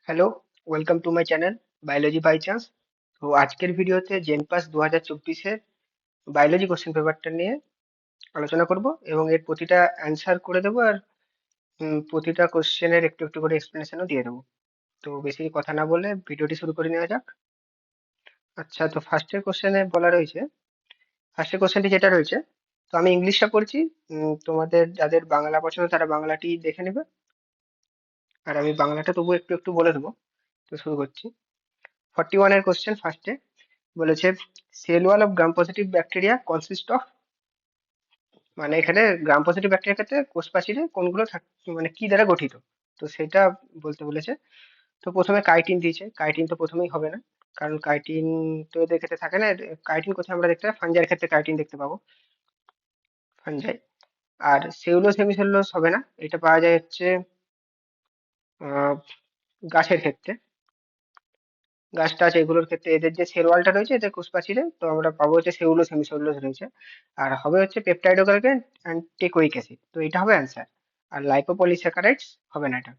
Hello, welcome to my channel biology by chance. তো আজকের ভিডিওতে জেনপাস 2024-এর বায়োলজি কোশ্চেন পেপারটা নিয়ে আলোচনা করব এবং এর প্রতিটা অ্যান্সার করে দেবো আর প্রতিটা কোশ্চেনের একটু একটু করে এক্সপ্লেনেশনও দিয়ে দেবো। তো বেশি কথা না বলে ভিডিওটি শুরু করে নেওয়া যাক। আচ্ছা, তো ফার্স্টের কোশ্চেনে বলা রয়েছে, ফার্স্টের কোশ্চেনটি যেটা রয়েছে, তো আমি ইংলিশটা পড়ছি। তোমাদের যাদের বাংলা পছন্দ তারা বাংলাটি দেখে নেবে, আর আমি বাংলাটা তবু একটু একটু বলে দেবো। তো শুরু করছি। 41 এর কোশ্চেন ফার্স্টে বলেছে, cell wall of gram positive bacteria consist of, মানে এখানে গ্রাম পজিটিভ ব্যাকটেরিয়ার ক্ষেত্রে কোষ প্রাচীরে কোনগুলো মানে কি দ্বারা গঠিত, তো সেটা বলতে বলেছে। তো প্রথমে কাইটিন দিয়েছে, কাইটিন তো প্রথমেই হবে না, কারণ কাইটিন তো এদের ক্ষেত্রে থাকে না। কাইটিন কোথায় আমরা দেখতে পাই? ফাঞ্জাইয়ের ক্ষেত্রে কাইটিন দেখতে পাবো, ফাঞ্জাই। আর সেলুলোজ হেমিসেলুলোজ হবে না, এটা পাওয়া যায় হচ্ছে আহ গাছের ক্ষেত্রে। গাছ টাছ এগুলোর ক্ষেত্রে এদের যে সেল ওয়ালটা রয়েছে এদের কোষ প্রাচীরে, তো আমরা পাবো হচ্ছে সেলুলোজ হেমিসেলুলোজ রয়েছে। আর হবে হচ্ছে পেপটাইডোগ্লাইকান অ্যান্ড টেকোইক অ্যাসিড, তো এটা হবে অ্যান্সার। আর লাইপোপলিস্যাকারাইডস হবে না এটা।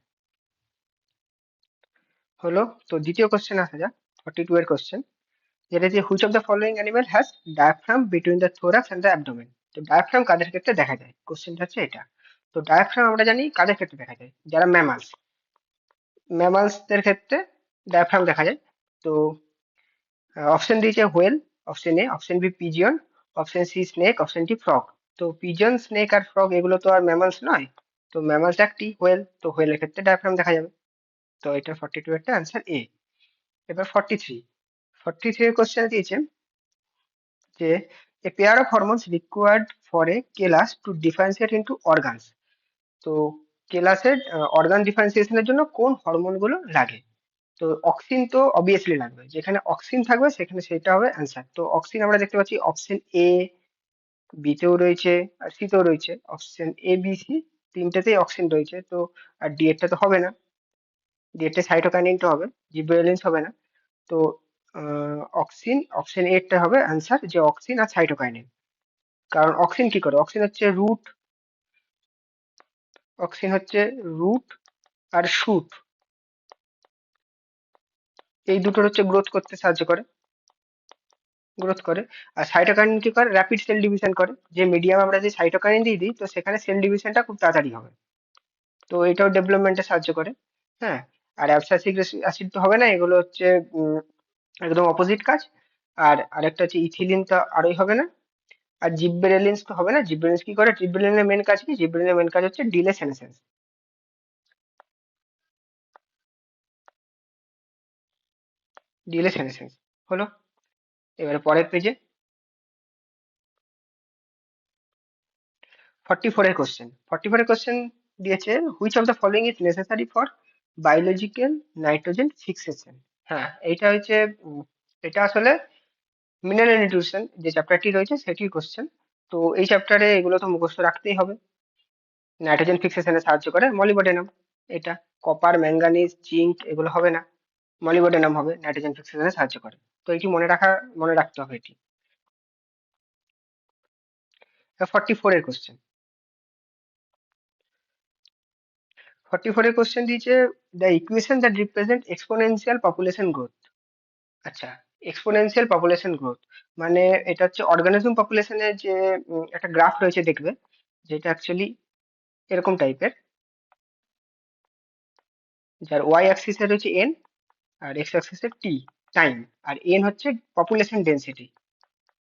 হলো। তো দ্বিতীয় কোশ্চেন আসা যাক, 42 এর কোশ্চেন, যেটা যে which of the following animal has diaphragm between the thorax and the abdomen. তো ডায়াফ্রাম কাদের ক্ষেত্রে দেখা যায়, কোশ্চেনটা হচ্ছে এটা। তো ডায়াফ্রাম আমরা জানি কাদের ক্ষেত্রে দেখা যায়, যারা ম্যামালস, ম্যামালসদের ক্ষেত্রে ডায়াফ্রাম দেখা যায়। তো অপশন দিয়েছে whale, option A, option B pigeon, option C snake, option D frog. তো পিজিয়ন, স্নেক আর ফ্রগ এগুলো তো আর ম্যামালস নয়। তো ম্যামালস একটি হোয়েল, তো হোয়েলের ক্ষেত্রে ডায়াফ্রাম দেখা যাবে। তো এটা 42 একটা অ্যান্সার এ। এবার 43, 43 এর কোশ্চেন দিয়েছে যে a pair of hormones required for a কেলাস টু ডিফারেন্সিয়েট ইনটু অর্গানস। তো কেলাসের অর্গান ডিফারেন্সিয়েশনের জন্য কোন হরমোনগুলো লাগে? তো অক্সিন তো অবভিয়াসলি লাগবে, যেখানে অক্সিন থাকবে সেখানে সেটা হবে অ্যান্সার। তো অক্সিন আমরা দেখতে পাচ্ছি অপশন এ, বি তেও রয়েছে আর সি তেও রয়েছে। অপশন এ, বি, সি তিনটেতেই অক্সিন রয়েছে। তো আর ডি এরটা তো হবে না, ডি এরটা সাইটোকাইনিনটা হবে, জিবরেলিনস হবে না। তো অক্সিন, অপশন এ টা হবে অ্যান্সার, যে অক্সিন আর সাইটোকাইনিন। কারণ অক্সিন কি করে, অক্সিন হচ্ছে রুট, অক্সিন হচ্ছে রুট আর শুট, এই দুটোর হচ্ছে গ্রোথ করতে সাহায্য করে, গ্রোথ করে। আর সাইটোকাইনিন কি করে, র্যাপিড সেল ডিভিশন করে। যে মিডিয়াম আমরা যে সাইটোকাইনিন দিয়ে দিই, তো সেখানে সেল ডিভিশনটা খুব তাড়াতাড়ি হবে, তো এটাও ডেভেলপমেন্টে সাহায্য করে। হ্যাঁ। আর অ্যাবসাসিক অ্যাসিড তো হবে না, এগুলো হচ্ছে একদম অপোজিট কাজ। আর আরেকটা হচ্ছে ইথিলিন, তো আরোই হবে না। আর জিবরেলিনস তো হবে না। জিবরেলিনস কি করে, জিবরেলিনের মেন কাজ কি, জিবরেলিনের মেন কাজ হচ্ছে ডিলে সেনেসেন্স, ডিলে সেনেসেন্স। হলো। এবারে পরের পেজে 44 এর কোশ্চেন, 44 এর কোশ্চেন দিয়েছে, which of the following is necessary for biological nitrogen fixation. হ্যাঁ, এইটা হচ্ছে এটা আসলে মিনারেল নিউট্রিশন যে চ্যাপ্টারটি রয়েছে সেটির কোশ্চেন। তো এই চ্যাপ্টারে এগুলো তো মুখস্থ রাখতেই হবে। নাইট্রোজেন ফিক্সেশনে সাহায্য করে মলিবডেনাম, এটা। কপার, ম্যাঙ্গানিজ, জিঙ্ক এগুলো হবে না, মলিবডেনাম হবে, নাইট্রোজেন ফিক্সেশনে সাহায্য করে। তো এটি মনে রাখতে হবে এটি। 44 এর কোশ্চেন, 44 এর কোশ্চেন দিয়েছে, the equation that represent exponential population growth. আচ্ছা, এক্সপোনেনশিয়াল পপুলেশন গ্রোথ মানে এটা হচ্ছে অর্গানিজম পপুলেশনের যে একটা গ্রাফ রয়েছে দেখবে, যেটা অ্যাকচুয়ালি এরকম টাইপের, যার ওয়াই অ্যাক্সিসে রয়েছে এন আর এক্স অ্যাক্সিসে টি, টাইম। আর এন হচ্ছে পপুলেশন ডেন্সিটি,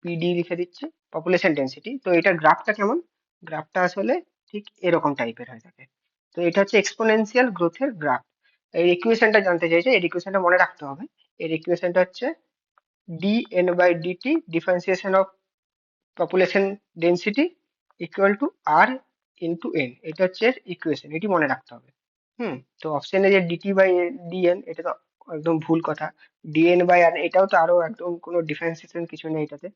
পিডি লিখে দিচ্ছে, পপুলেশন ডেন্সিটি। তো এটার গ্রাফটা কেমন, গ্রাফটা আসলে ঠিক এরকম টাইপের হয়ে থাকে। তো এটা হচ্ছে এক্সপোনেনশিয়াল গ্রোথের গ্রাফ। এই ইকুয়েশনটা জানতে চাইছে, এই ইকুয়েশনটা মনে রাখতে হবে। এর ইকুয়েশনটা হচ্ছে dn by dt differentiation of population density equal to r into n, এটা হচ্ছে ইকুয়েশন, এটি মনে রাখতে হবে। তো অপশনে যে ডিটি বাই ডিএন, এটা তো একদম ভুল কথা। ডিএন বাই আর, এটাও তো আরো একদম কোনো ডিফারেন্সিয়েশন কিছু নেই এটাতে।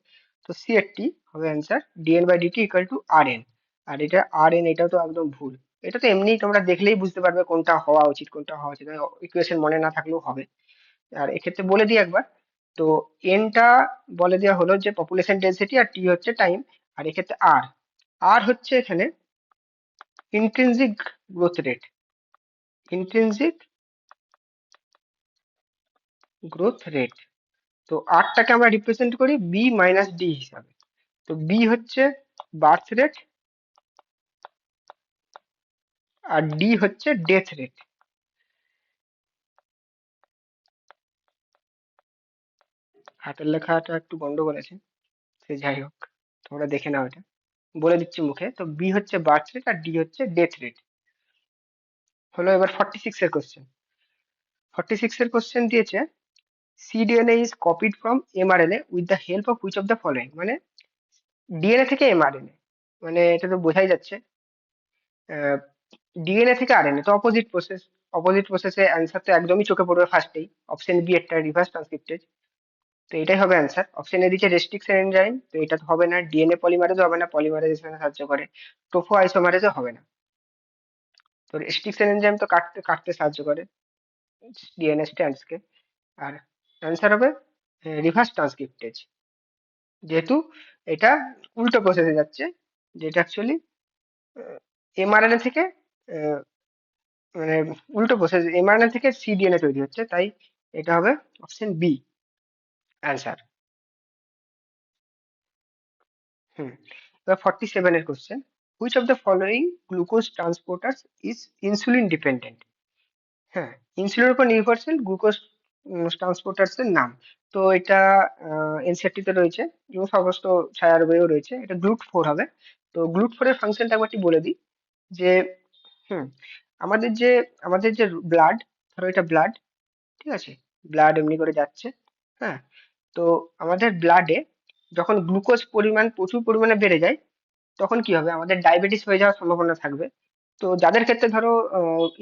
তো সি এর টি হবে answer, DN by DT equal to R N. আর এটা আর এন, এটাও তো একদম ভুল। এটা তো এমনি তোমরা দেখলেই বুঝতে পারবে কোনটা হওয়া উচিত, কোনটা হওয়া উচিত, ইকুয়েশন মনে না থাকলেও হবে। আর এক্ষেত্রে বলে দিই একবার, তো এনটা বলে দেওয়া হলো যে পপুলেশন ডেন্সিটি, আর টি হচ্ছে টাইম। আর এক্ষেত্রে আর, আর হচ্ছে এখানে intrinsic growth rate, intrinsic growth rate. তো আরটাকে আমরা রিপ্রেজেন্ট করি বি মাইনাস ডি হিসাবে। তো বি হচ্ছে বার্থ রেট আর ডি হচ্ছে ডেথ রেট। হাতের লেখাটা একটু গন্ডগোল আছে, সে যাই হোক, তোমরা দেখে নাও এটা, বলে দিচ্ছি মুখে। তো বি হচ্ছে বার্থ রেট আর ডি হচ্ছে ডেথ রেট। হলো এবার 46 এর কোশ্চেন। 46 এর কোশ্চেন দিয়েছে cDNA is copied from mRNA with the help of which of the following, মানে ডিএনএ থেকে এমআরএনএ, মানে এটা তো বোঝাই যাচ্ছে ডিএনএ থেকে আরএনএ, তো অপোজিট প্রসেস। অপোজিট প্রসেসে অ্যান্সার তো একদমই চোখে পড়বে ফার্স্টেই, অপশন বি একটা রিভার্স ট্রান্সক্রিপ্টেজ। তো এটাই হবে অ্যান্সার। অপশন এ দিচ্ছে রেস্ট্রিকশন এনজাইম, তো এটা তো হবে না। ডিএনএ পলিমারেজও হবে না, পলিমারাইজেশনে সাহায্য করে। টোফো আইসোমারেজও হবে না। তো রেস্ট্রিকশন এনজাইম তো কাটতে কাটতে সাহায্য করে ডিএনএ স্ট্র্যান্ডসকে। আর অ্যান্সার হবে রিভার্স ট্রান্সক্রিপ্টেজ, যেহেতু এটা উল্টো প্রসেসে যাচ্ছে, যেটা অ্যাকচুয়ালি এমআরএনএ থেকে আহ, মানে উল্টো প্রসেস, এমআরএনএ থেকে সিডিএনএ তৈরি হচ্ছে, তাই এটা হবে অপশন বি অ্যান্সার। হুম। এবার 47 এর question, which of the following glucose ট্রান্সপোর্টার্স is insulin dependent. হ্যাঁ, ইনসুলিনের উপর নির্ভরশীল গ্লুকোজ ট্রান্সপোর্টার্স এর নাম। তো এটা এনসিইআরটি তে রয়েছে এবং সমস্ত ছায়ার বইয়েও রয়েছে। এটা গ্লুট ফোর হবে। তো গ্লুট ফোর এর ফাংশনটা একবারটি বলে দিই, যে হুম আমাদের যে আমাদের যে ব্লাড, ধরো এটা ব্লাড, ঠিক আছে, ব্লাড এমনি করে যাচ্ছে। হ্যাঁ, তো আমাদের ব্লাডে যখন গ্লুকোজ পরিমাণ প্রচুর পরিমাণে বেড়ে যায়, তখন কি হবে, আমাদের ডায়াবেটিস হয়ে যাওয়ার সম্ভাবনা থাকবে। তো যাদের ক্ষেত্রে ধরো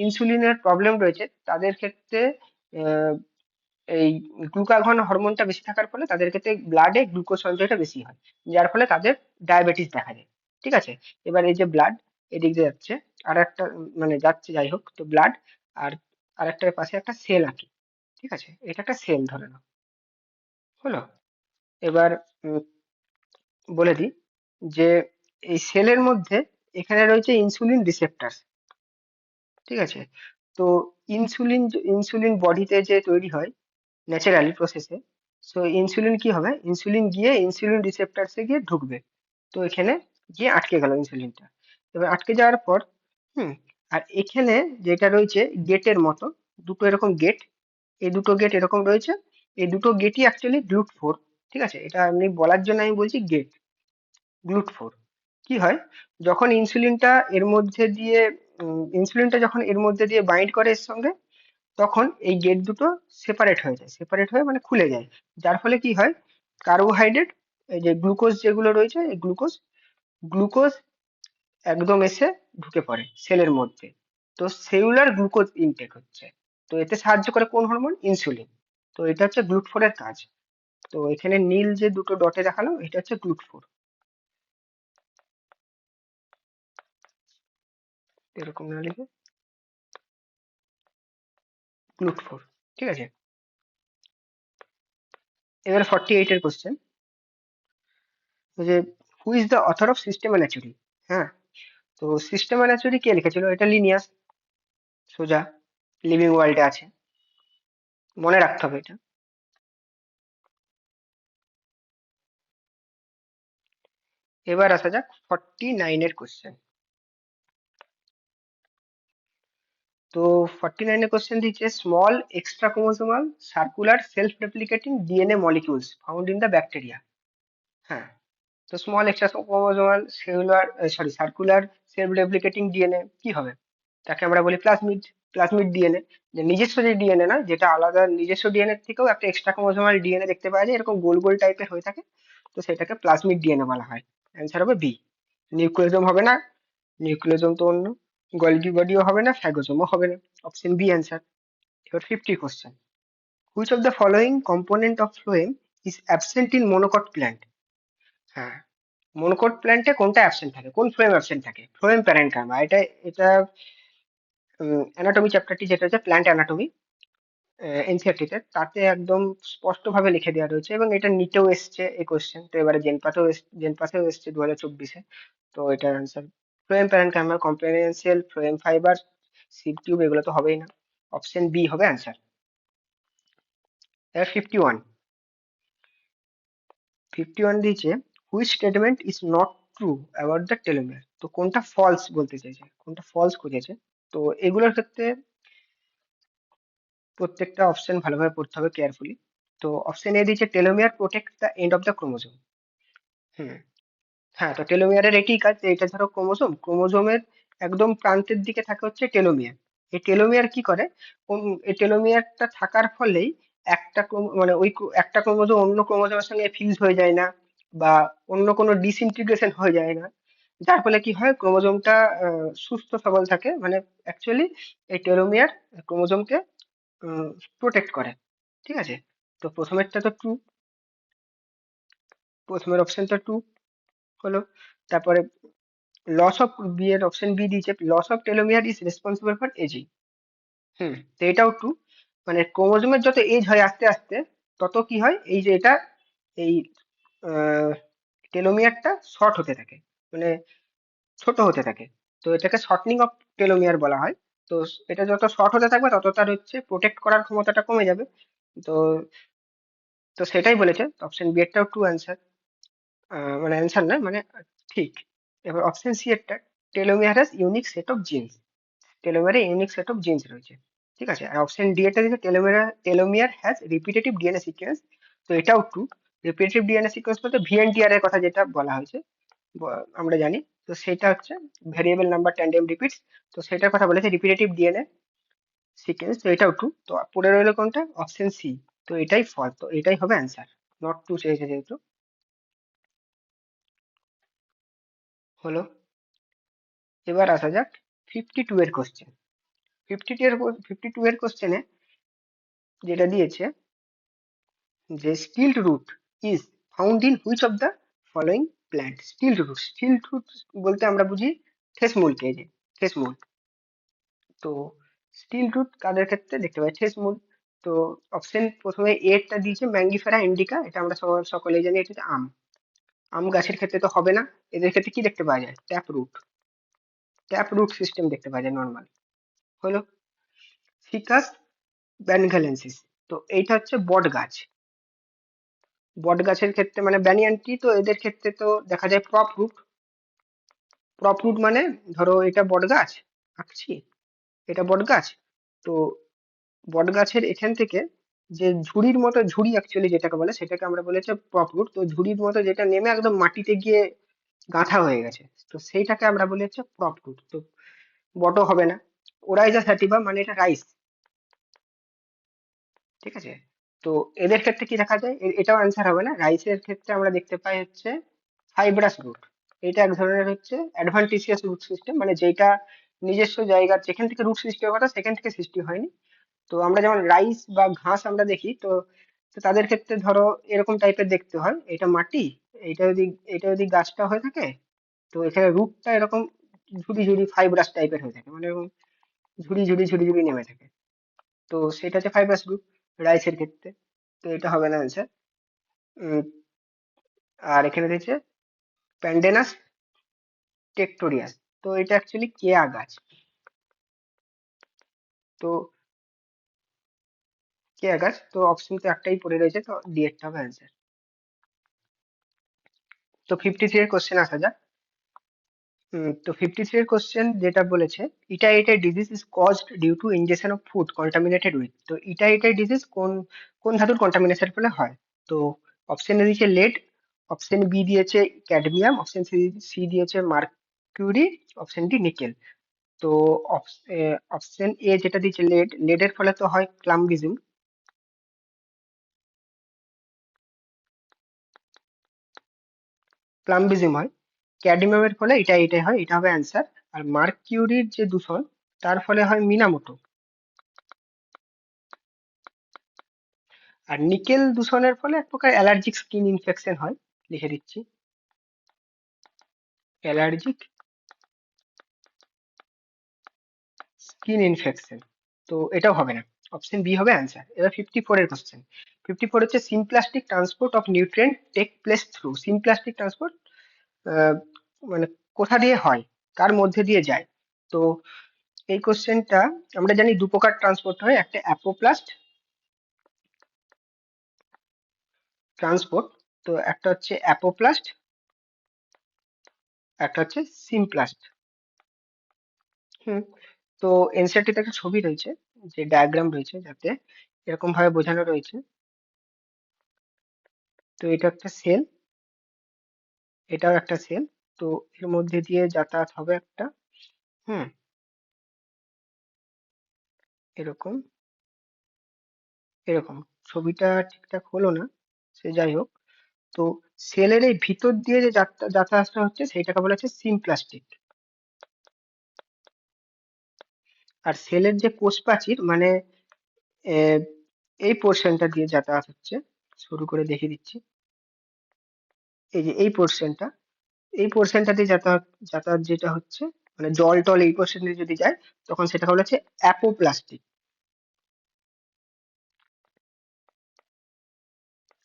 ইনসুলিনের প্রবলেম রয়েছে, তাদের ক্ষেত্রে আহ, এই গ্লুকাগন হরমোনটা বেশি থাকার ফলে তাদের ক্ষেত্রে ব্লাডে গ্লুকোজ সঞ্চয়টা বেশি হয়, যার ফলে তাদের ডায়াবেটিস দেখা যায়। ঠিক আছে, এবার এই যে ব্লাড এদিক দিয়ে যাচ্ছে, আর একটা মানে যাচ্ছে, যাই হোক, তো ব্লাড আর আরেকটার পাশে একটা সেল আঁকি। ঠিক আছে, এটা একটা সেল ধরে নাও, হলো। এবার উম, বলে দিই যে এই সেলের মধ্যে এখানে রয়েছে ইনসুলিন রিসেপ্টর। ঠিক আছে, তো ইনসুলিন বডিতে যে তৈরি হয় ন্যাচারালি প্রসেসে, সো ইনসুলিন কি হবে, ইনসুলিন গিয়ে ইনসুলিন রিসেপ্টরসে গিয়ে ঢুকবে। তো এখানে গিয়ে আটকে গেল ইনসুলিনটা। এবার আটকে যাওয়ার পর হুম আর এখানে যেটা রয়েছে গেটের মতো, দুটো এরকম গেট, এই দুটো গেট এরকম রয়েছে। এই দুটো গেটই অ্যাকচুয়ালি গ্লুট ফোর। ঠিক আছে, এটা আমি বলার জন্য আমি বলছি গেট গ্লুট ফোর। কি হয়, যখন ইনসুলিনটা যখন এর মধ্যে দিয়ে বাইন্ড করে এর সঙ্গে, তখন এই গেট দুটো সেপারেট হয়ে যায়, সেপারেট হয়ে মানে খুলে যায়। যার ফলে কি হয়, কার্বোহাইড্রেট, এই যে গ্লুকোজ যেগুলো রয়েছে, এই গ্লুকোজ গ্লুকোজ একদম এসে ঢুকে পড়ে সেলের মধ্যে। তো সেলুলার গ্লুকোজ ইনটেক হচ্ছে। তো এতে সাহায্য করে কোন হরমোন, ইনসুলিন। তো এটা হচ্ছে গ্লুট ফোর এর কাজ। তো এখানে নীল যে দুটো ডটে দেখালো, এটা হচ্ছে গ্লুট ফোর, এরকম না লিখে গ্লুট ফোর। ঠিক আছে, এবার 48 এর কোশ্চেন, যে who is the author of Systema Naturae. হ্যাঁ, তো সিস্টেম অ্যানাচুরি কে লিখেছিল, এটা লিনিয়াস, সোজা, লিভিং ওয়ার্ল্ডে আছে, মনে রাখতে হবে এটা। এবার আসা যাক 49 এর কোশ্চেন। তো 49 এর কোশ্চেন দিচ্ছে small extra chromosomal circular self replicating DNA molecules found in the bacteria. হ্যাঁ, তো small extra chromosomal cellular sorry circular self replicating DNA কি হবে, তাকে আমরা বলি প্লাজমিড। প্লাজমিড ডিএনএ, যে নিজস্ব যে ডিএনএ না, যেটা আলাদা, নিজস্ব ডিএনএ থেকেও একটা এক্সট্রা ক্রোমোসোমাল ডিএনএ দেখতে পাওয়া যায়, এরকম গোল গোল টাইপের হয়ে থাকে। তো সেটাকে প্লাজমিড ডিএনএ বলা হয়। অ্যান্সার হবে বি। নিউক্লিওজোম হবে না, নিউক্লিওজোম তো অন্য। গলগি বডিও হবে না, ফ্যাগোজোমও হবে না। Option B answer. এবার 50 question, which of the following component of phloem is absent in monocot plant. হ্যাঁ, মনোকট প্ল্যান্টে কোনটা অ্যাবসেন্ট থাকে, কোন ফ্লোয়েম অ্যাবসেন্ট থাকে, ফ্লোয়েম প্যারেনকাইমা। এটা অ্যানাটমি চ্যাপ্টারটি, যেটা হচ্ছে প্ল্যান্ট অ্যানাটমি এনসিইআরটি তে, তাতে একদম স্পষ্ট ভাবে লিখে দেওয়া রয়েছে, এবং এটা নিটেও এসছে এই কোশ্চেন, তো এবারে জেনপাসেও এসছে 2024-এ। তো এটার answer phloem parenchyma, comprehensive phloem fibre, sieve tube, এগুলো তো হবেই না। অপশন বি হবে অ্যান্সার। এবার 51 দিয়েছে, which statement is not true about the telomere. তো কোনটা ফলস বলতে চাইছে, কোনটা ফলস খুঁজেছে। তো এগুলোর ক্ষেত্রে প্রত্যেকটা অপশন ভালোভাবে পড়তে হবে কেয়ারফুলি। তো অপশন এ দিয়েছে telomere protect the end of the chromosome. হুম, হ্যাঁ, তো টেলোমিয়ারের এটাই কাজ যে এটা ধরো ক্রোমোজোমের একদম প্রান্তের দিকে থাকে হচ্ছে টেলোমিয়ার। এই টেলোমিয়ার কি করে, এই টেলোমিয়ারটা থাকার ফলেই মানে একটা ক্রোমোজোম অন্য ক্রোমোজোমের সঙ্গে ফিউজ হয়ে যায় না, বা অন্য কোনো ডিসইন্টিগ্রেশন হয়ে যায় না, যার ফলে কি হয় ক্রোমোজোমটা সুস্থ সবল থাকে। মানে অ্যাকচুয়ালি এই টেলোমিয়ার ক্রোমোজোমকে প্রোটেক্ট করে। ঠিক আছে, তো প্রথমেরটা তো ট্রু, প্রথমের অপশনটা ট্রু হলো। তারপরে লস অফ বি এর অপশন বি দিয়েছে, loss of telomere is responsible for ageing. তো এটাও ট্রু। মানে ক্রোমোজোমের যত এজ হয় আস্তে আস্তে, তত কি হয় এই যে এটা এই টেলোমিয়ারটা শর্ট হতে থাকে, মানে ছোট হতে থাকে। তো এটাকে শর্টনিং অফ টেলোমিয়ার বলা হয়। তো এটা যত শর্ট হতে থাকবে তত তার হচ্ছে প্রোটেক্ট করার ক্ষমতাটা কমে যাবে। তো তো সেটাই বলেছে, অপশন বি এরটাও ট্রু অ্যান্সার। মানে অ্যান্সার নয়, মানে ঠিক। এবার অপশন সি এরটা, telomere has unique set of genes. টেলোমিয়ারে ইউনিক সেট অফ জিনস রয়েছে। ঠিক আছে, আর অপশন ডি এটা দিচ্ছে telomere has repetitive DNA sequence. তো এটাও ট্রু। রিপিটেটিভ ডিএনএ সিকোয়েন্স বলতে ভিএনটিআর এর কথা যেটা বলা হয়েছে, আমরা জানি। তো সেটা হচ্ছে ভ্যারিয়েবল নাম্বার ট্যান্ডেম রিপিটস। তো সেটার কথা বলেছে রিপিটেটিভ ডিএনএ সিকোয়েন্স। তো এটাও ট্রু। তো পড়ে রইলো কোনটা, অপশন সি। তো এটাই ফল, তো এটাই হবে অ্যান্সার। নট ট্রু চেয়েছে যেহেতু। হলো। এবার আসা যাক 52 এর কোশ্চেন। 52 এর কোশ্চেনে যেটা দিয়েছে যে stilt root is found in which of the following plant. Stilt root বলতে আমরা বুঝি ঠেসমূলকে, এই যে ঠেসমূল। তো স্টিল রুট কাদের ক্ষেত্রে দেখতে পাই, ঠেসমূল। তো অপশন প্রথমে এরটা দিয়েছে ম্যাঙ্গিফেরা ইন্ডিকা, এটা আমরা সকলেই জানি, এটা হচ্ছে আম। আম গাছের ক্ষেত্রে তো হবে না। এদের ক্ষেত্রে কি দেখতে পাওয়া যায়, ট্যাপ রুট সিস্টেম দেখতে পাওয়া যায় নর্মাল। হলো। ফিকাস ব্যানগালেন্সিস, তো এইটা হচ্ছে বট গাছ। বট গাছের ক্ষেত্রে মানে ব্যানিয়ান ট্রি, তো এদের ক্ষেত্রে তো দেখা যায় প্রপ রুট মানে ধরো এটা বট গাছ আঁকছি, এটা বট গাছ। তো বট গাছের এখান থেকে যে ঝুড়ির মতো, ঝুড়ি অ্যাকচুয়ালি যেটাকে বলে সেটাকে আমরা বলেছি প্রপ রুট। তো ঝুড়ির মতো যেটা নেমে একদম মাটিতে গিয়ে গাঁথা হয়ে গেছে, তো সেইটাকে আমরা বলি হচ্ছে প্রপ রুট। তো বটও হবে না। ওরাইজা স্যাটিভা মানে এটা রাইস। ঠিক আছে, তো এদের ক্ষেত্রে কি দেখা যায়, এটাও অ্যান্সার হবে না। রাইসের ক্ষেত্রে আমরা দেখতে পাই হচ্ছে ফাইব্রাস রুট। এটা এক ধরনের হচ্ছে অ্যাডভান্টিসিয়াস রুট সিস্টেম, মানে যেটা নিজস্ব জায়গার যেখান থেকে রুট সৃষ্টি হওয়ার কথা সেখান থেকে সৃষ্টি হয়নি। তো আমরা যেমন রাইস বা ঘাস আমরা দেখি, তো তো তাদের ক্ষেত্রে ধরো এরকম টাইপের দেখতে হয়, এটা মাটি, এটা যদি এটা যদি গাছটা হয়ে থাকে, তো এখানে রুটটা এরকম ঝুড়ি ঝুড়ি ফাইব্রাস টাইপের হয়ে থাকে, মানে এরকম ঝুড়ি ঝুড়ি ঝুড়ি ঝুড়ি নেমে থাকে। তো সেটা হচ্ছে ফাইব্রাস রুট রাইসের ক্ষেত্রে। তো এটা হবে না অ্যান্সার। আর এখানে রয়েছে প্যান্ডেনাস টেক্টোরিয়াস, তো এটা অ্যাকচুয়ালি কেয়া গাছ। তো কেয়া গাছ, তো অপশন তো একটাই পড়ে রয়েছে, তো ডি এরটা হবে অ্যান্সার। তো 53 এর কোশ্চেন আসা যাক। তো 53 এর কোশ্চেন যেটা বলেছে, itai itai disease is caused due to injection of food contaminated with. তো ইটাইটাই ডিজিজ কোন কোন ধাতুর কন্টামিনেশন ফলে হয়। তো অপশন এ দিয়েছে লেড, অপশন বি দিয়েছে ক্যাডমিয়াম, অপশন সি দিয়েছে মার্কিউরি, অপশন ডি নিকেল। তো অপশন এ যেটা দিয়েছে লেডের ফলে তো হয় প্লাম্বিজম হয়। ক্যাডমিয়ামের ফলে এটাই হয়, এটা হবে অ্যান্সার। আর মার্কিউরির যে দূষণ, তার ফলে হয় মিনামোটো। আর নিকেল দূষণের ফলে এক প্রকার অ্যালার্জিক স্কিন ইনফেকশন হয়। লিখে দিচ্ছি, অ্যালার্জিক স্কিন ইনফেকশন। তো এটাও হবে না, অপশন বি হবে অ্যান্সার। এবার 54 এর কোশ্চেন। 54 হচ্ছে symplastic transport of nutrient take place through. Symplastic transport মানে কোথা দিয়ে হয়, কার মধ্যে দিয়ে যায়। তো এই কোশ্চেনটা আমরা জানি দু প্রকার ট্রান্সপোর্ট হয়, একটা অ্যাপোপ্লাস্ট ট্রান্সপোর্ট। তো একটা হচ্ছে অ্যাপোপ্লাস্ট, একটা হচ্ছে সিমপ্লাস্ট। হুম। তো এনসিইআরটিতে একটা ছবি রয়েছে, যে ডায়াগ্রাম রয়েছে, যাতে এরকম ভাবে বোঝানো রয়েছে। তো এটা একটা সেল, এটাও একটা সেল। তো এর মধ্যে দিয়ে যাতায়াত হবে একটা, হুম, এরকম এরকম। ছবিটা ঠিকঠাক হলো না, সে যাই হোক। তো সেলের এই ভিতর দিয়ে যে যাতায়াতটা হচ্ছে সেইটাকে বলা হচ্ছে সিমপ্লাস্টিক। আর সেলের যে কোষ প্রাচীর, মানে আহ, এই পোর্শনটা দিয়ে যাতায়াত হচ্ছে, শুরু করে দেখিয়ে দিচ্ছি। এই যে এই পোর্শনটা দিয়ে যাতায়াত যাতায়াত যেটা হচ্ছে, মানে জল টল এই পোর্শন দিয়ে যদি যায়, তখন সেটাকে বলা হচ্ছে অ্যাপোপ্লাস্টিক।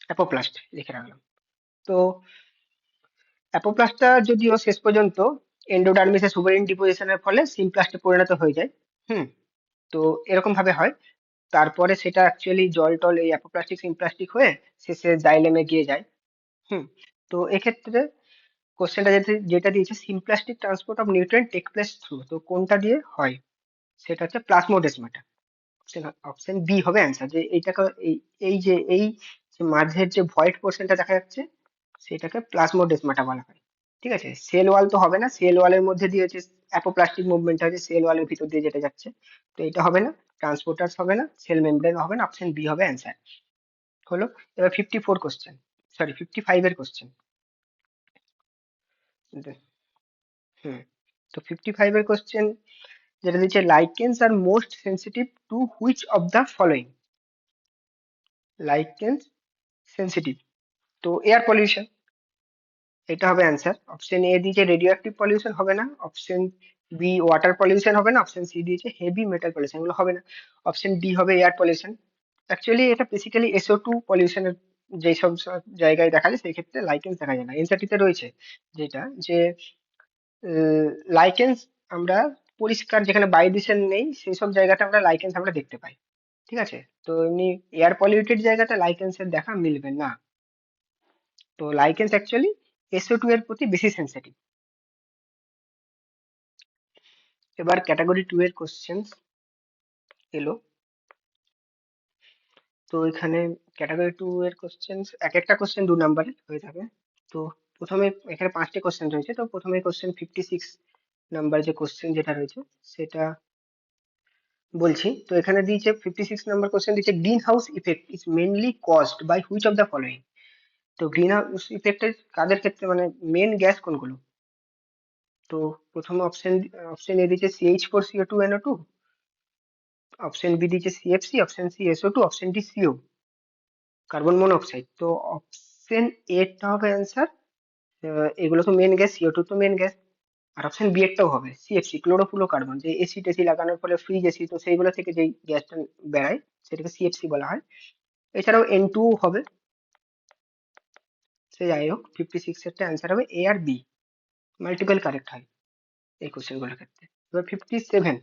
অ্যাপোপ্লাস্ট লিখে রাখলাম। তো অ্যাপোপ্লাস্টটা যদিও শেষ পর্যন্ত এন্ডোডার্মিসে সুবেরিন ডিপোজিশনের ফলে সিমপ্লাস্টে পরিণত হয়ে যায়। হুম। তো এরকম ভাবে হয়। তারপরে সেটা অ্যাকচুয়ালি জল টল এই অ্যাপোপ্লাস্টিক সিমপ্লাস্টিক হয়ে শেষে জাইলেমে গিয়ে যায়। হুম। তো এক্ষেত্রে কোশ্চেনটা যেটা দিয়েছে, symplastic transport of nutrient take place through, তো কোনটা দিয়ে হয়? সেটা হচ্ছে প্লাজমোডেসমাটা। অপশন বি হবে অ্যান্সার। যে এইটাকে এই যে মাঝের যে ভয়েড পোর্শনটা দেখা যাচ্ছে, সেটাকে প্লাজমোডেসমাটা বলা হয়। ঠিক আছে, সেল ওয়াল তো হবে না, সেল ওয়ালের মধ্যে দিয়ে হচ্ছে অ্যাপোপ্লাস্টিক মুভমেন্ট আছে, সেল ওয়ালের ভিতর দিয়ে যেটা যাচ্ছে। তো এটা হবে না, ট্রান্সপোর্টার্স হবে না, সেল মেমব্রেন হবে না, অপশন বি হবে অ্যান্সার। হলো। এবার 54 কোশ্চেন, সরি 55 এর কোশ্চেন। হুম। তো 55 এর কোশ্চেন যেটা দিচ্ছে, lichens are most sensitive to which of the following. Lichens sensitive, তো এয়ার পলিউশন, এটা হবে অ্যান্সার। অপশন এ দিয়েছে রেডিও অ্যাক্টিভ পলিউশন, হবে না। অপশন বি ওয়াটার পলিউশন, হবে না। অপশন সি দিয়েছে হেভি মেটাল পলিউশন, এগুলো হবে না। অপশন ডি হবে এয়ার পলিউশন। অ্যাকচুয়ালি এটা বেসিক্যালি SO2 পলিউশনের যেসব জায়গায় দেখা যায়, সেই ক্ষেত্রে লাইকেন্স দেখা যায় না। এনসিইআরটি তে রয়েছে যেটা, যে লাইকেন্স আমরা পরিষ্কার যেখানে বায়ু দূষণ নেই, সেই সব জায়গাটা আমরা লাইকেন্স আমরা দেখতে পাই। ঠিক আছে। তো এমনি এয়ার পলিউটেড জায়গাটা লাইকেন্সের দেখা মিলবে না। তো লাইকেন্স অ্যাকচুয়ালি SO2 এর প্রতি বেশি সেন্সিটিভ। এবার ক্যাটাগরি 2 এর কোশ্চেন এলো। তো এখানে ক্যাটাগরি 2 এর কোশ্চেন, এক একটা কোশ্চেন 2 নাম্বারের হয়ে থাকে। তো প্রথমে এখানে 5টি কোশ্চেন রয়েছে। তো প্রথমে কোশ্চেন 56 নাম্বার যে কোশ্চেন যেটা রয়েছে, সেটা বলছি। তো এখানে দিয়েছে 56 নাম্বার কোশ্চেন দিয়েছে, green house effect is mainly caused by which of the following. তো গ্রিন হাউস ইফেক্টের কাদের ক্ষেত্রে, মানে মেন গ্যাস কোনগুলো? তো প্রথম অপশন এ দিয়েছে CH4CO2NO2, অপশন বি দিয়েছে CFC, option C SO2, option D CO, carbon monoxide. তো অপশন এটা হবে অ্যান্সার। এগুলো তো মেন গ্যাস, CO2 তো মেন গ্যাস। আর অপশন বি এরটাও হবে, CFC ক্লোরোফ্লোরো কার্বন, যে এসি টেসি লাগানোর ফলে ফ্রিজ এসি, তো সেইগুলো থেকে যেই গ্যাসটা বেরায় সেটাকে CFC বলা হয়। এছাড়াও N2 হবে। সে যাই হোক, 56 এরটা অ্যান্সার হবে এ আর বি, মাল্টিপল কারেক্ট হয় এই কোশ্চেন গুলোর ক্ষেত্রে। এবার 57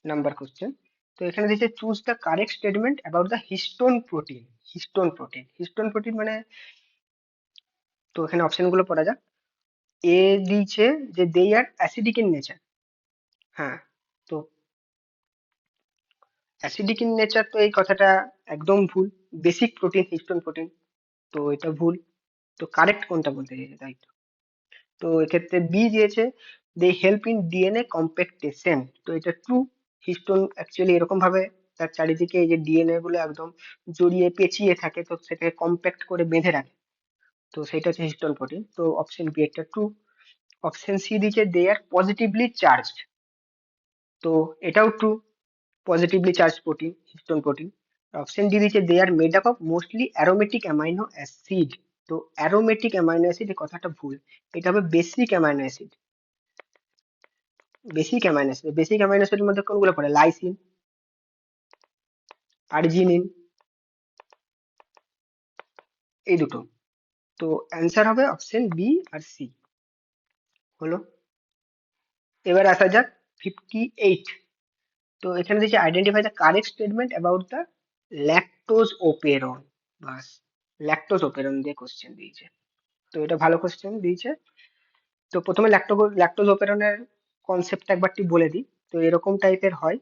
নাম্বার কোশ্চেন। তো এখানে দিয়েছে, choose the correct statement about the histone protein. Histone protein মানে, তো এখানে অপশন গুলো পড়া যাক। এ দিয়েছে যে দে আর অ্যাসিডিক ইন নেচার। হ্যাঁ। তো অ্যাসিডিক ইন নেচার, তো এই কথাটা একদম ভুল। বেসিক প্রোটিন হিস্টোন প্রোটিন, তো এটা ভুল। তো কারেক্ট কোনটা বলতে চাইছে, তাই তো। তো এক্ষেত্রে বি দিয়েছে, দে হেল্প ইন DNA কম্প্যাক্টেশন, তো এটা ট্রু। হিস্টোন অ্যাকচুয়ালি এরকম ভাবে তার চারিদিকে এই যে DNA গুলো একদম জড়িয়ে পেঁচিয়ে থাকে, তো সেটাকে কম্প্যাক্ট করে বেঁধে রাখে। তো সেটা হচ্ছে হিস্টোন প্রোটিন, তো অপশন বি একটা ট্রু। অপশন সি দিয়েছে দে আর পজিটিভলি চার্জড, তো এটাও true. Positively charge protein, histone protein. Option D দিয়েছে they are made up of mostly aromatic amino acid, তো অ্যারোমেটিক অ্যামাইনো অ্যাসিড এই কথাটা ভুল। এটা হবে basic amino acid. Basic amino অ্যাসিডের মধ্যে কোনগুলো পড়ে? লাইসিন, আর্জিনিন, এই দুটো। তো অ্যান্সার হবে অপশন বি আর সি। হলো। এবার আসা যাক 58। তো এখানে দিয়েছে, identify the correct statement about the lactose operon. Bus, lactose operon দিয়ে কোশ্চেন দিয়েছে। তো এটা ভালো কোশ্চেন দিয়েছে। তো প্রথমে ল্যাকটোজ অপেরনের কনসেপ্টটা একবারটি বলে দিই। তো এরকম টাইপের হয়,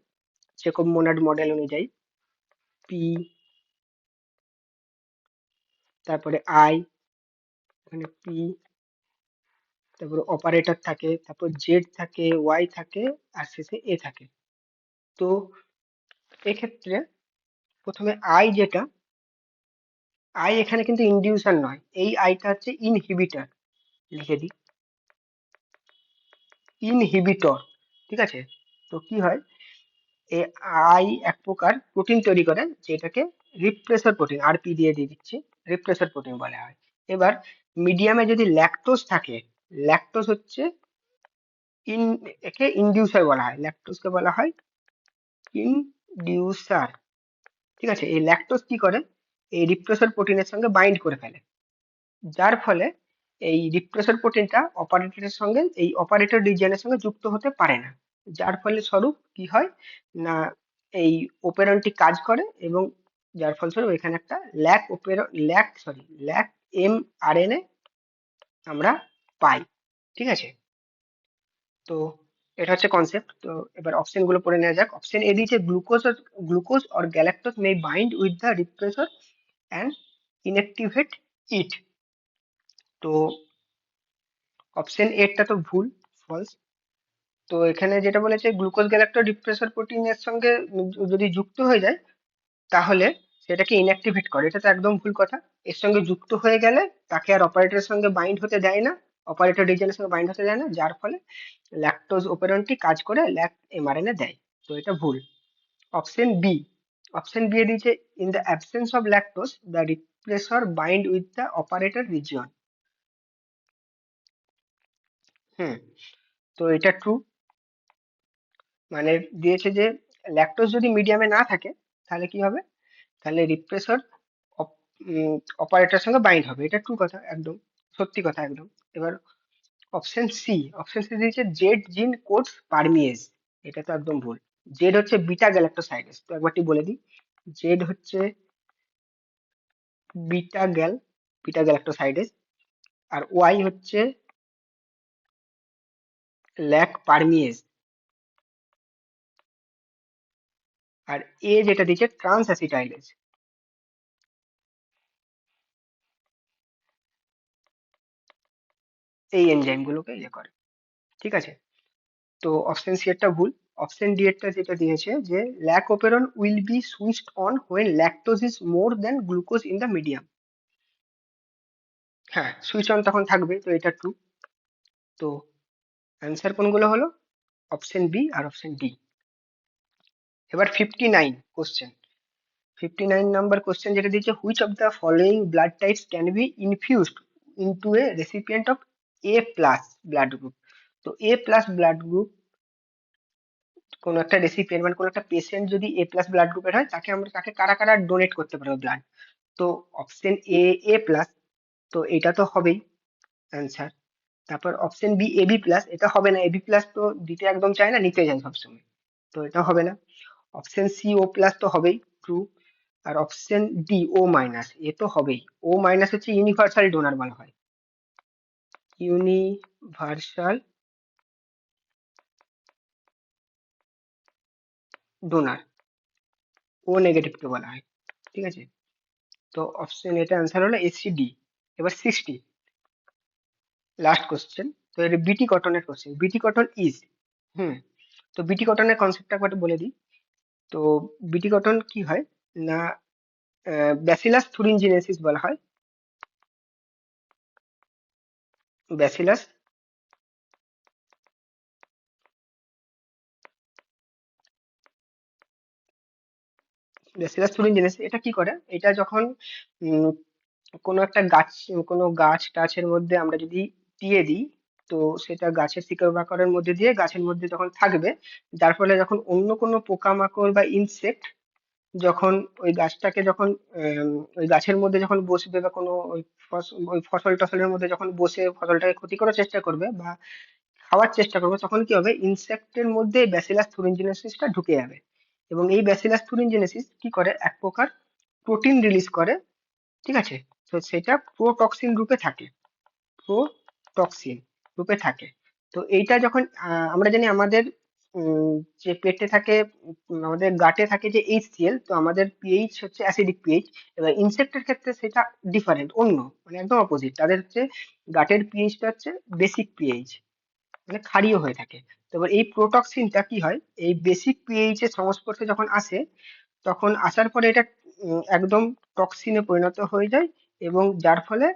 চেকব মোনাড মডেল অনুযায়ী পি, তারপরে আই, এখানে পি, তারপরে অপারেটর থাকে, তারপর জেড থাকে, ওয়াই থাকে, আর শেষে এ থাকে। তো এক্ষেত্রে প্রথমে আই যেটা, আই এখানে কিন্তু ইনডিউসার নয়, এই আইটা হচ্ছে ইনহিবিটর। লিখে দিই, ইনহিবিটর। ঠিক আছে। তো কি হয়, এ আই এক প্রকার প্রোটিন তৈরি করে, যেটাকে রিপ্রেসর প্রোটিন, আরপি দিয়ে দিচ্ছি, রিপ্রেসর প্রোটিন বলা হয়। এবার মিডিয়ামে যদি ল্যাকটোজ থাকে, ল্যাকটোজ হচ্ছে ইন, একে ইনডিউসার বলা হয়, ল্যাকটোজকে বলা হয় ইনডিউসার। ঠিক আছে। এই ল্যাকটোজ কি করে, এই রিপ্রেসর প্রোটিনের সঙ্গে বাইন্ড করে ফেলে, যার ফলে এই রিপ্রেসর প্রোটিনটা অপারেটরের সঙ্গে, এই অপারেটর রিজিয়নের সঙ্গে যুক্ত হতে পারে না। যার ফলে স্বরূপ কি হয় না, এই ওপেরনটি কাজ করে, এবং যার ফলস্বরূপ এখানে একটা lac M R N A আমরা পাই। ঠিক আছে। তো এটা হচ্ছে কনসেপ্ট। তো এবার অপশন গুলো পড়ে নেওয়া যাক। অপশন এ দিয়েছে glucose or galactose may bind with the repressor and inactivate it. তো অপশন এরটা তো ভুল, ফলস। তো এখানে যেটা বলেছে গ্লুকোজ গ্যালাক্টোজ রিপ্রেসর প্রোটিনের সঙ্গে যদি যুক্ত হয়ে যায়, তাহলে সেটাকে ইনঅ্যাক্টিভেট করে, এটা তো একদম ভুল কথা। এর সঙ্গে যুক্ত হয়ে গেলে তাকে আর অপারেটরের সঙ্গে বাইন্ড হতে দেয় না, অপারেটর রিজনের সঙ্গে বাইন্ড হতে দেয় না, যার ফলে ল্যাকটোজ অপারেন্টটি কাজ করে ল্যাক এমআরএনএ দেয়। তো এটা ভুল। অপশন বি, অপশন বি এ দিয়েছে in the absence of lactose the repressor bind with the operator region. হুম। তো এটা ট্রু। মানে দিয়েছে যে ল্যাকটোজ যদি মিডিয়ামে না থাকে, তাহলে কি হবে, তাহলে রিপ্রেসর অপারেটরের সঙ্গে বাইন্ড হবে। এটা ট্রু কথা, একদম সত্যি কথা একদম। এবার অপশন সি দিয়েছে জেড জিন কোডস পারমিয়েজ। এটা তো একদম ভুল। জেড হচ্ছে বিটা গ্যালাক্টোসাইডেস, তো একবারটি বলে দিই, জেড হচ্ছে বিটা গ্যাল বিটা গ্যালাক্টোসাইডেস, আর ওয়াই হচ্ছে ল্যাক পারমিয়েজ, আর এ যেটা দিচ্ছে ট্রান্স অ্যাসিটাইলেজ। এই এনজাইম গুলোকে ইয়ে করে। ঠিক আছে। তো অপশন সি এরটা ভুল। অপশন ডি এরটা যেটা দিয়েছে যে lac operon will be switched on when lactose is more than glucose in the medium. হ্যাঁ, সুইচ অন তখন থাকবে, তো এটা ট্রু। তো অ্যান্সার কোনগুলো হলো, অপশন বি আর অপশন ডি। এবার 59 কোশ্চেন, 59 নাম্বার কোশ্চেন যেটা দিয়েছে, which of the following blood types can be infused into a recipient of A plus blood group. তো এ প্লাস ব্লাড গ্রুপ, কোন একটা রেসিপিয়েন্ট মানে কোন একটা পেশেন্ট যদি এ প্লাস ব্লাড গ্রুপের হয়, তাকে কারা কারা ডোনেট করতে পারবে ব্লাড। তো অপশন এ এ প্লাস, তো এটা তো হবেই অ্যান্সার। তারপর অপশন বি এবি প্লাস, এটা হবে না, এবি প্লাস তো দিতে একদম চায় না, নিতে যায় সবসময়, তো এটা হবে না। অপশন সি ও প্লাস তো হবেই, ট্রু। আর অপশন ডি ও মাইনাস, এ তো হবেই। ও মাইনাস হচ্ছে ইউনিভার্সাল ডোনার বলা হয়, ইউনিভার্সাল ডোনার। ও নেগেটিভ কে বলা হয়। ঠিক আছে। তো অপশন এটা অ্যান্সার হলো এসিডি। এবার 60, লাস্ট কোশ্চেন। তো এটা বিটি কটনের কোশ্চেন, বিটি কটন ইজ, হুম, তো বিটি কটনের কনসেপ্টটা একবার বলে দিই। তো বিটি কটন কি হয় না, ব্যাসিলাস থুরিনজিনেসিস বলা হয়, ব্যাসিলাস ব্যাসিলাস থুরিনজিনেসিস। এটা কি করে, এটা যখন উম, কোনো একটা গাছ, কোনো গাছ টাছের মধ্যে আমরা যদি দিয়ে দিই, তো সেটা গাছের শিকড় বাকড়ের মধ্যে দিয়ে গাছের মধ্যে যখন থাকবে, যার ফলে যখন অন্য কোনো পোকামাকড় বা ইনসেক্ট যখন ওই গাছটাকে যখন ওই গাছের মধ্যে যখন বসবে, বা কোনো ওই ফসল টসলের মধ্যে যখন বসে ফসলটাকে ক্ষতি করার চেষ্টা করবে বা খাওয়ার চেষ্টা করবে, তখন কি হবে, ইনসেক্টের মধ্যে ব্যাসিলাস থুরিনজেনেসিসটা ঢুকে যাবে। এবং এই ব্যাসিলাস থুরিনজেনেসিস কি করে, এক প্রকার প্রোটিন রিলিজ করে। ঠিক আছে। তো সেটা প্রোটক্সিন রূপে থাকে, প্রোটক্সিন রূপে থাকে। তো এইটা যখন আমরা জানি আমাদের যে পেটে থাকে, আমাদের গাটে থাকে যে HCl, তো আমাদের পিএইচ হচ্ছে অ্যাসিডিক পিএইচ। এবার ইনসেক্টের ক্ষেত্রে সেটা ডিফারেন্ট, অন্য, মানে একদম অপোজিট। তাদের হচ্ছে গাটের পিএইচটা হচ্ছে বেসিক পিএইচ, মানে ক্ষারীয় হয়ে থাকে। তো এবার এই প্রোটক্সিনটা কি হয়, এই বেসিক পিএইচ এর সংস্পর্শে যখন আসে, তখন আসার পরে এটা একদম টক্সিনে পরিণত হয়ে যায়, এবং যার ফলে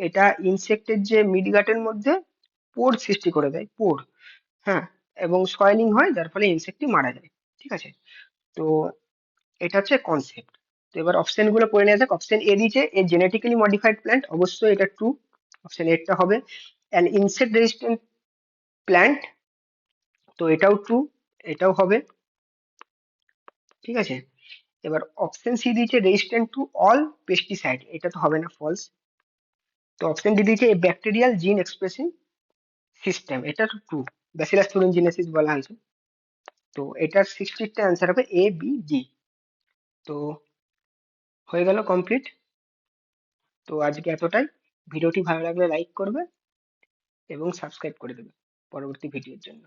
এটা ইনসেক্টের যে মিডগাটের মধ্যে পোর সৃষ্টি করে দেয়, পোর। হ্যাঁ, এবং সয়েলিং হয়, যার ফলে ইনসেক্টটি মারা যায়। ঠিক আছে, তো এটা হচ্ছে কনসেপ্ট। তো এবার অপশন গুলো পড়ে নেওয়া যাক। অপশন এ দিয়েছে এ জেনেটিক্যালি মডিফাইড প্ল্যান্ট, অবশ্যই এটা ট্রু, অপশন এরটা হবে। অ্যান ইনসেক্ট রেজিস্ট্যান্ট প্ল্যান্ট, তো এটাও ট্রু, এটাও হবে। ঠিক আছে, এবার অপশন সি দিয়েছে রেজিস্ট্যান্ট টু অল পেস্টিসাইড, এটা তো হবে না, ফলস। তো অপশন ডি দিয়েছে ব্যাকটেরিয়াল জিন এক্সপ্রেসিং সিস্টেম, এটা তো ট্রু, ব্যাসিলাস থুরিনজিনেসিস বলা হয়েছে। তো এটার 60টা অ্যান্সার হবে এ বি ডি। তো হয়ে গেল কমপ্লিট। তো আজকে এতটাই। ভিডিওটি ভালো লাগলে লাইক করবে এবং সাবস্ক্রাইব করে দেবে পরবর্তী ভিডিওর জন্য।